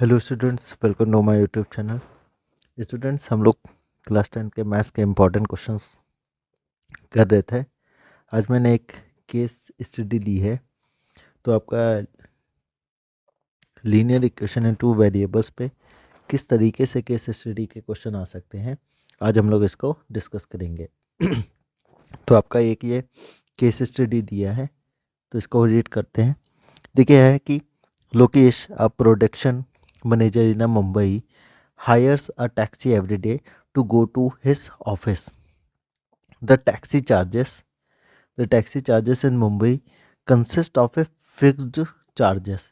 Hello students, welcome to my YouTube channel. Students, हम लोग class 10 के मैथ्स के इम्पोर्टेंट क्वेश्चंस कर रहे थे। आज मैंने एक केस स्टडी ली है। तो आपका linear equation in two variables पे किस तरीके से केस स्टडी के क्वेश्चन आ सकते हैं, आज हम लोग इसको डिस्कस करेंगे। तो आपका एक ये केस स्टडी दिया है, तो इसको रीड करते हैं। देखिए है कि Lokesh, a production manager in Mumbai, hires a taxi every day to go to his office. The taxi charges in Mumbai consist of a fixed charges.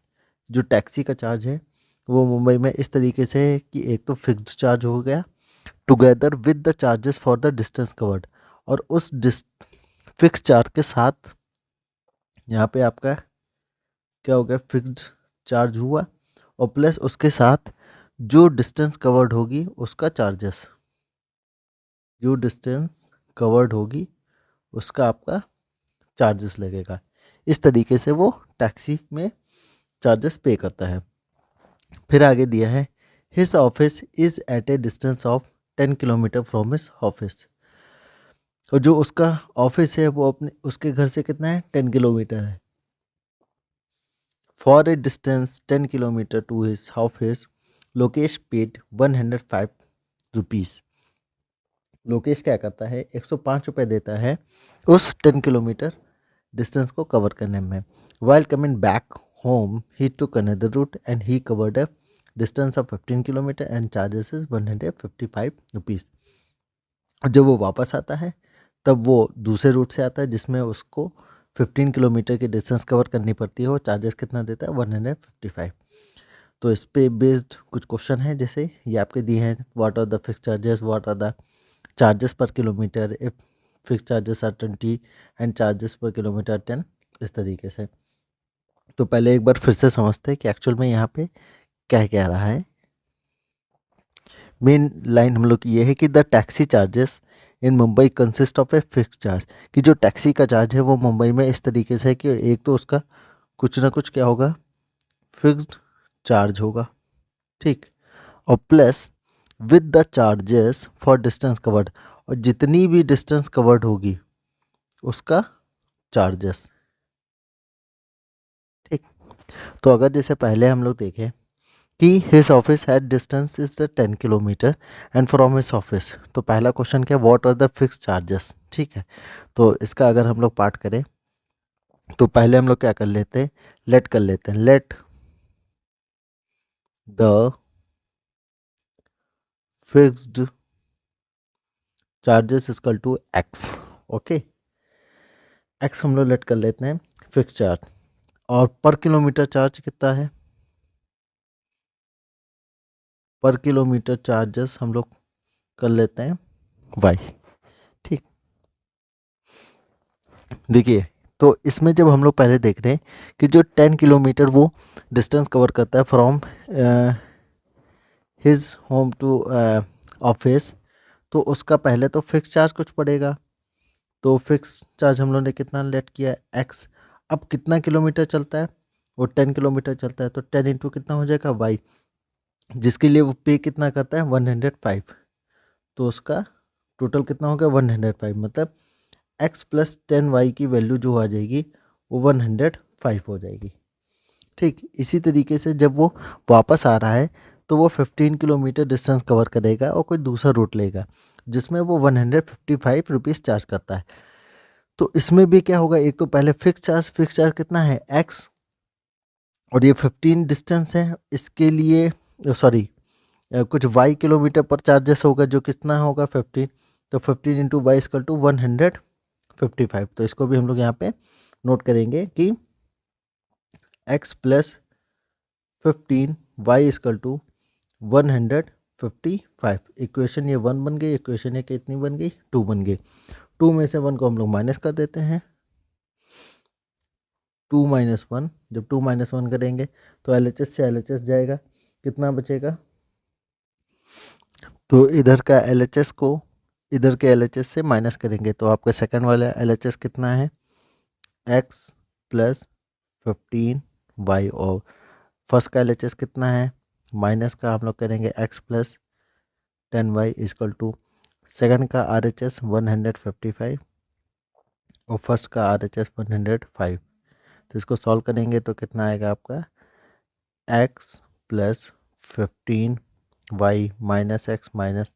जो टैक्सी का चार्ज है वो मुंबई में इस तरीके से है कि एक तो फिक्स्ड चार्ज हो गया together with the charges for the distance covered, और उस फिक्स चार्ज के साथ यहाँ पे आपका क्या हो गया, फिक्स्ड चार्ज हुआ और प्लस उसके साथ जो डिस्टेंस कवर्ड होगी उसका चार्जेस, जो डिस्टेंस कवर्ड होगी उसका आपका चार्जेस लगेगा। इस तरीके से वो टैक्सी में चार्जेस पे करता है। फिर आगे दिया है his office is at a distance of 10 kilometre from his office. और जो उसका ऑफिस है वो अपने उसके घर से कितना है, 10 किलोमीटर है। For a distance 10 kilometre to his office Lokesh paid 105 rupees. Lokesh क्या करता है, 105 रुपये देता है उस 10 किलोमीटर डिस्टेंस को कवर करने में। While coming back home he took another root and he covered a distance of 15 kilometre and charges is 155 rupees. जब वो वापस आता है तब वो दूसरे रूट से आता है जिसमें उसको 15 किलोमीटर की डिस्टेंस कवर करनी पड़ती है। वो चार्जेस कितना देता है, 155। तो इस पे बेस्ड कुछ क्वेश्चन है, जैसे ये आपके दिए हैं, what are the fix charges, what are the charges per kilometre if fix charges are 20 and charges per kilometre 10, इस तरीके से। तो पहले एक बार फिर से समझते हैं कि एक्चुअल में यहाँ पे क्या कह रहा है। मेन लाइन हम लोग की ये है कि the taxi charges in Mumbai consist of a fix charge, कि जो टैक्सी का चार्ज है वो मुंबई में इस तरीके से है कि एक तो उसका कुछ ना कुछ क्या होगा, फिक्स्ड चार्ज होगा, ठीक, और plus with the charges for distance covered, और जितनी भी डिस्टेंस कवर्ड होगी उसका चार्जेस, ठीक। तो अगर जैसे पहले हम लोग देखें कि his office had distance is the 10 kilometre and from his office, तो पहला क्वेश्चन क्या, what are the fix charges, ठीक है। तो इसका अगर हम लोग पार्ट करें तो पहले हम लोग क्या कर लेते हैं, लेट कर लेते हैं, let the fixed charges equal to X. Okay, X हम लोग लेट कर लेते हैं फिक्स चार्ज, और पर किलोमीटर चार्ज कितना है, पर किलोमीटर चार्जेस हम लोग कर लेते हैं वाई, ठीक। देखिए, तो इसमें जब हम लोग पहले देख रहे हैं कि जो 10 किलोमीटर वो डिस्टेंस कवर करता है from his home to office, तो उसका पहले तो फिक्स चार्ज कुछ पड़ेगा। तो फिक्स चार्ज हम लोग ने कितना लेट किया, एक्स। अब कितना किलोमीटर चलता है, वो 10 किलोमीटर चलता है, तो 10 इंटू कितना हो जाएगा, वाई, जिसके लिए वो पे कितना करता है, 105। तो उसका टोटल कितना हो गया, 105, मतलब एक्स प्लस 10 वाई की वैल्यू जो आ जाएगी वो 105 हो जाएगी, ठीक। इसी तरीके से जब वो वापस आ रहा है तो वो 15 किलोमीटर डिस्टेंस कवर करेगा और कोई दूसरा रूट लेगा जिसमें वो 155 रुपीज़ चार्ज करता है। तो इसमें भी क्या होगा, एक तो पहले फिक्स चार्ज कितना है, एक्स, और ये 15 डिस्टेंस है, इसके लिए सॉरी कुछ वाई किलोमीटर पर चार्जेस होगा जो कितना होगा, 15। तो 15 इंटू वाई इक्वल टू 155। तो इसको भी हम लोग यहाँ पे नोट करेंगे कि X plus 15 Y equal to 155। Equation ये 1 बन गई, इक्वेशन ये कितनी बन गई, 2 बन गई। 2 में से 1 को हम लोग माइनस कर देते हैं, 2 माइनस 1, जब 2 माइनस 1 करेंगे तो LHS से LHS जाएगा, कितना बचेगा, तो इधर का LHS को इधर के LHS से माइनस करेंगे तो आपका सेकंड वाला LHS कितना है, x प्लस 15 वाई, और फर्स्ट का LHS कितना है, माइनस का हम लोग करेंगे x plus 10y equal to second का RHS 155 और फर्स्ट का RHS 105। तो इसको सॉल्व करेंगे तो कितना आएगा आपका x plus 15y minus X minus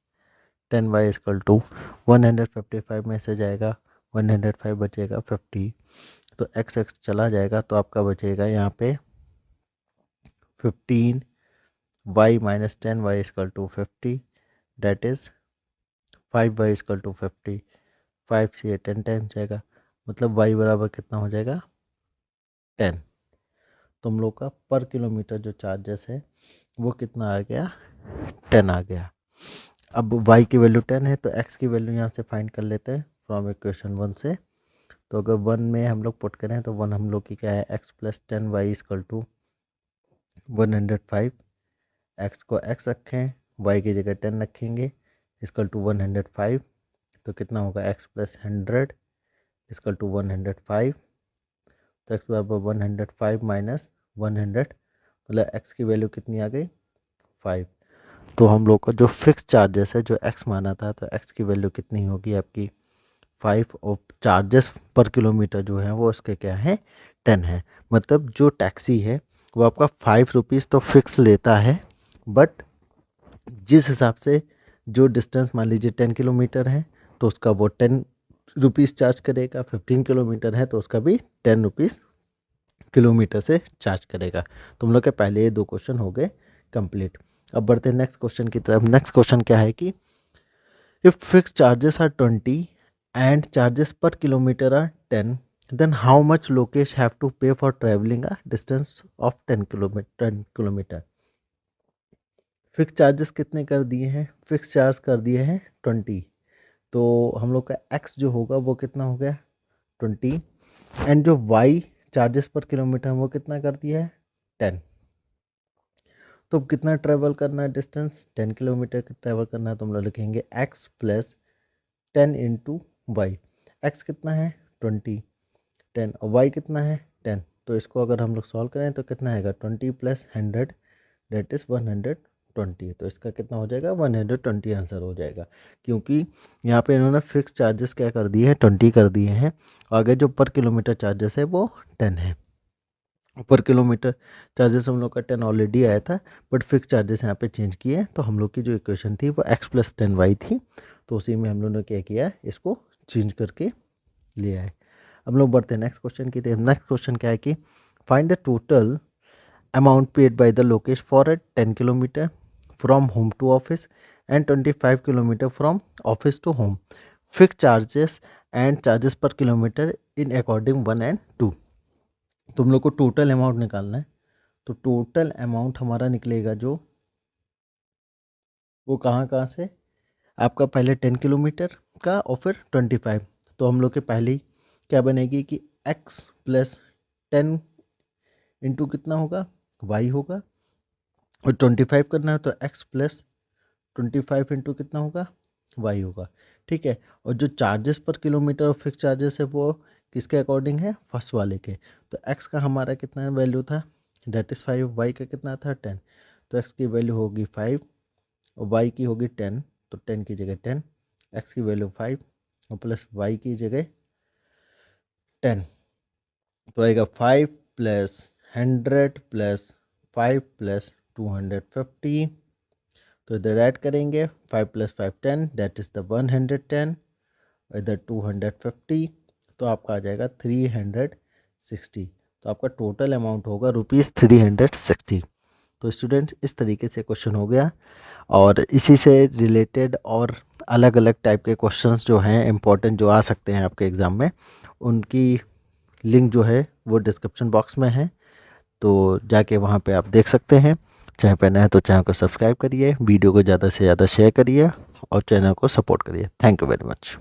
10y equal to 155 में से जाएगा 105 बचेगा 50। तो x चला जाएगा तो आपका बचेगा यहाँ पे 15y minus 10y equal to 50 that is 5y equal to 50। 5 से 10 10 जाएगा मतलब y बराबर कितना हो जाएगा 10। तो हम लोग का पर किलोमीटर जो चार्जेस है वो कितना आ गया 10 आ गया। अब y की वैल्यू 10 है तो x की वैल्यू यहाँ से फाइंड कर लेते हैं फ्रॉम इक्वेशन 1 से। तो अगर 1 में हम लोग पुट करें तो 1 हम लोग की क्या है x plus 10y equal to 105। x को x रखें y की जगह 10 रखेंगे इजकल टू 105। तो कितना होगा x प्लस 100 इजकल टू 105। तो x बराबर 105 माइनस 100 मतलब x की वैल्यू कितनी आ गई 5। तो हम लोग का जो फिक्स चार्जेस है जो x माना था तो x की वैल्यू कितनी होगी आपकी 5 और चार्जेस पर किलोमीटर जो है वो उसके क्या है 10 है। मतलब जो टैक्सी है वो आपका 5 रुपीज़ तो फिक्स लेता है बट जिस हिसाब से जो डिस्टेंस मान लीजिए 10 किलोमीटर है तो उसका वो 10 रुपीज़ चार्ज करेगा। 15 किलोमीटर है तो उसका भी 10 रुपीज़ किलोमीटर से चार्ज करेगा। तो हम लोग के पहले ये 2 क्वेश्चन हो गए कंप्लीट। अब बढ़ते हैं नेक्स्ट क्वेश्चन की तरफ। नेक्स्ट क्वेश्चन क्या है कि if fix charges are 20 and charges per kilometer are 10, then how much Lokesh have to pay for traveling a distance of 10 kilometre. Fix charges कितने कर दिए हैं फिक्स चार्ज कर दिए हैं 20। तो हम लोग का x जो होगा वो कितना हो गया 20 एंड जो y चार्जेस पर किलोमीटर वो कितना कर दिया है 10। तो कितना ट्रेवल करना है डिस्टेंस 10 किलोमीटर ट्रेवल करना है तो हम लोग लिखेंगे x plus 10 into Y. X कितना है 20 10 और वाई कितना है 10। तो इसको अगर हम लोग सॉल्व करें तो कितना आएगा 20 प्लस 100 डेट इज़ 120। तो इसका कितना हो जाएगा 120 आंसर हो जाएगा क्योंकि यहाँ पे इन्होंने फिक्स चार्जेस क्या कर दिए हैं 20 कर दिए हैं और आगे जो पर किलोमीटर चार्जेस है वो 10 है। पर किलोमीटर चार्जेस हम लोग का 10 ऑलरेडी आया था बट फिक्स चार्जेस यहाँ पे चेंज किए तो हम लोग की जो इक्वेशन थी वो x प्लस 10y थी। तो उसी में हम लोगों ने क्या किया इसको चेंज करके ले आए। अब लोग बढ़ते हैं नेक्स्ट क्वेश्चन की तरफ। नेक्स्ट क्वेश्चन क्या है कि find the total amount paid by the Lokesh for a 10 kilometre from home to office and 25 kilometre from office to home. Fix charges and charges per kilometre in according 1 and 2। तुम लोग को total amount निकालना है। तो total amount हमारा निकलेगा जो वो कहाँ से आपका पहले 10 किलोमीटर का और फिर 25। तो हम लोग के पहले ही क्या बनेगी कि x प्लस 10 इंटू कितना होगा y होगा और 25 करना है तो x प्लस 25 इंटू कितना होगा y होगा। ठीक है। और जो चार्जेस पर किलोमीटर और फिक्स चार्जेस है वो किसके अकॉर्डिंग है फर्स्ट वाले के। तो x का हमारा कितना वैल्यू था डेट इज़ 5। y का कितना था 10। तो x की वैल्यू होगी 5 और y की होगी 10। तो 10 की जगह 10 x की वैल्यू 5 और प्लस y की जगह 10। तो आएगा 5 प्लस 100 प्लस 5 प्लस 250। तो इधर ऐड करेंगे 5 प्लस 5 10 दैट इज़ द 110 इधर 250 तो आपका आ जाएगा 360। तो आपका टोटल अमाउंट होगा ₹360। तो स्टूडेंट्स इस तरीके से क्वेश्चन हो गया और इसी से रिलेटेड और अलग अलग टाइप के क्वेश्चंस जो हैं इम्पोर्टेंट जो आ सकते हैं आपके एग्ज़ाम में उनकी लिंक जो है वो डिस्क्रिप्शन बॉक्स में है। तो जाके वहाँ पे आप देख सकते हैं। चैनल पर नए हैं तो चैनल को सब्सक्राइब करिए, वीडियो को ज़्यादा से ज़्यादा शेयर करिए और चैनल को सपोर्ट करिए। Thank you very much.